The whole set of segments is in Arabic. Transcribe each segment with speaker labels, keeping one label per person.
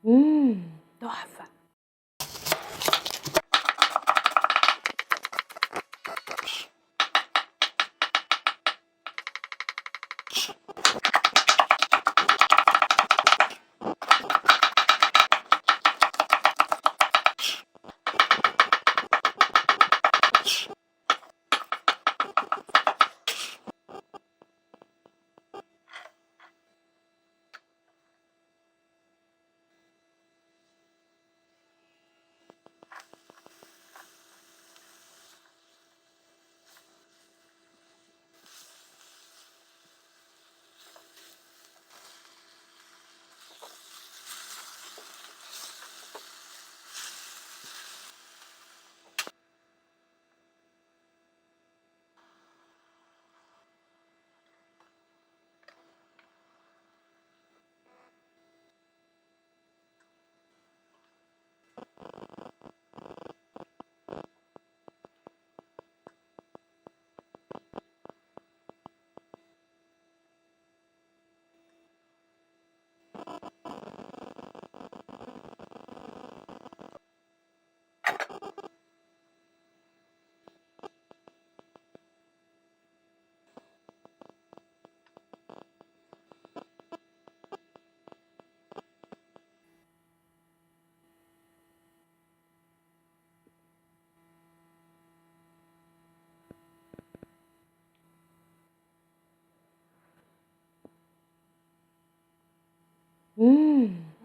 Speaker 1: تحفه.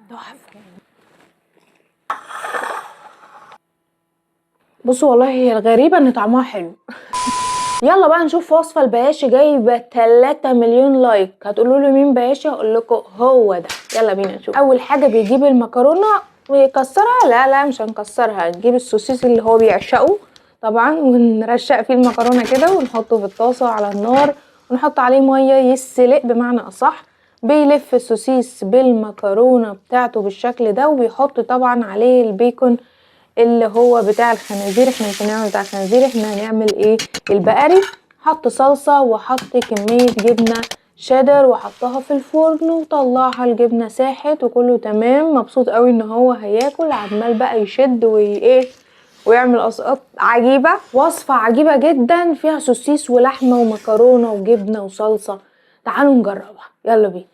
Speaker 1: تحفه. بصوا والله هي الغريبه ان طعمها حلو. يلا بقى نشوف وصفه البياشي جايبه 3 مليون لايك. هتقولوا لي مين بياشي؟ هقول لكم هو ده. يلا بينا نشوف. اول حاجه بيجيب المكرونه ويكسرها. لا مش هنكسرها، نجيب السوسيس اللي هو بيعشقه طبعا ونرشق فيه المكرونه كده ونحطه في الطاسه على النار ونحط عليه ميه يسلق بمعنى اصح. بيلف السوسيس بالمكرونه بتاعته بالشكل ده وبيحط طبعا عليه البيكون اللي هو بتاع الخنازير. احنا مش هنعمل بتاع الخنازير، احنا هنعمل ايه؟ البقري. حط صلصة وحط كمية جبنة شيدر وحطها في الفرن وطلعها. الجبنة ساحت وكله تمام. مبسوط قوي ان هو هياكل، عمال بقى يشد وايه ويعمل اسقاط عجيبة. وصفة عجيبة جدا فيها سوسيس ولحمة ومكرونة وجبنة وصلصة. تعالوا نجربها، يلا بينا.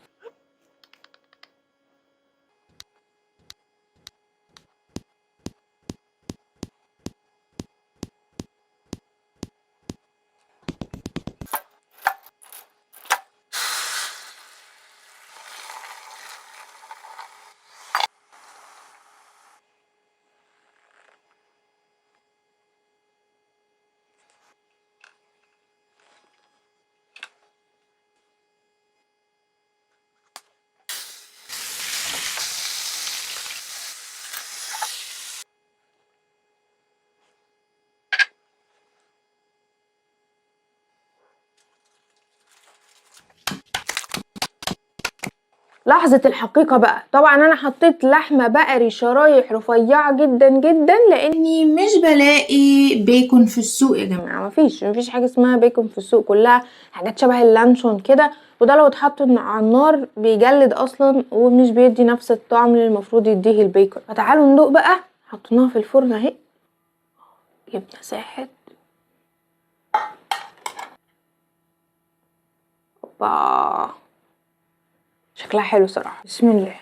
Speaker 1: لحظة الحقيقة بقى، طبعا انا حطيت لحمة بقري شرايح رفيعة جدا جدا لاني مش بلاقي بيكون في السوق يا جماعة. مفيش حاجة اسمها بيكون في السوق، كلها حاجات شبه اللانشون كده، وده لو اتحط على النار بيجلد اصلا ومش بيدي نفس الطعم اللي المفروض يديه البيكون. فتعالوا ندوق بقى. حطيناها في الفرن اهي، جبنة ساحت. اوبا، شكلها حلو صراحة. بسم الله.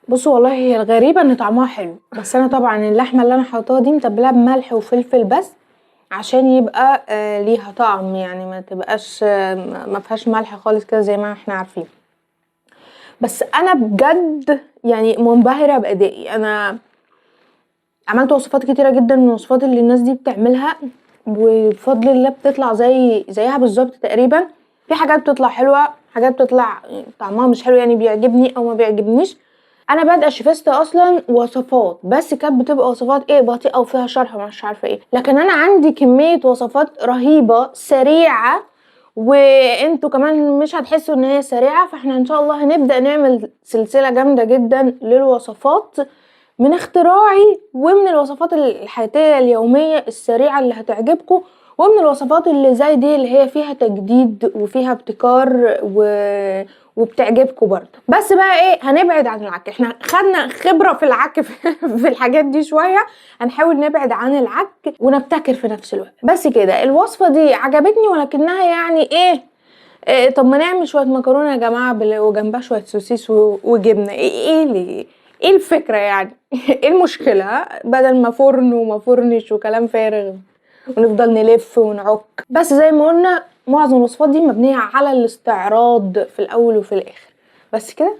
Speaker 1: بصوا والله هي الغريبة ان طعمها حلو، بس انا طبعا اللحمة اللي انا حاطاها دي متبلاها بملح وفلفل بس عشان يبقى ليها طعم، يعني ما تبقاش ما فيهاش ملح خالص كده زي ما احنا عارفين. بس انا بجد يعني منبهرة بأدائي. انا عملت وصفات كتيرة جدا من الوصفات اللي الناس دي بتعملها وبفضل الله بتطلع زيها بالظبط تقريبا. في حاجات بتطلع حلوة، حاجات بتطلع طعمها مش حلو، يعني بيعجبني او ما بيعجبنيش. انا بادئه شيفست اصلا وصفات، بس كانت بتبقى وصفات ايه بطيئه وفيها شرح ومش عارفه ايه، لكن انا عندي كميه وصفات رهيبه سريعه وانتوا كمان مش هتحسوا ان هي سريعه. فاحنا ان شاء الله هنبدا نعمل سلسله جامده جدا للوصفات من اختراعي ومن الوصفات الحياتية اليومية السريعة اللي هتعجبكم، ومن الوصفات اللي زي دي اللي هي فيها تجديد وفيها ابتكار وبتعجبكم برضه. بس بقى ايه، هنبعد عن العك. احنا خدنا خبرة في العك في الحاجات دي شوية، هنحاول نبعد عن العك ونبتكر في نفس الوقت. بس كده الوصفة دي عجبتني، ولكنها يعني إيه طب ما نعمل شوية مكرونة يا جماعة وجنبها شوية سوسيس وجبنة، ايه الفكرة يعني؟ ايه المشكلة؟ بدل ما فرن وما فرنش وكلام فارغ ونفضل نلف ونعك. بس زي ما قلنا معظم الوصفات دي مبنية على الاستعراض في الاول وفي الاخر. بس كده.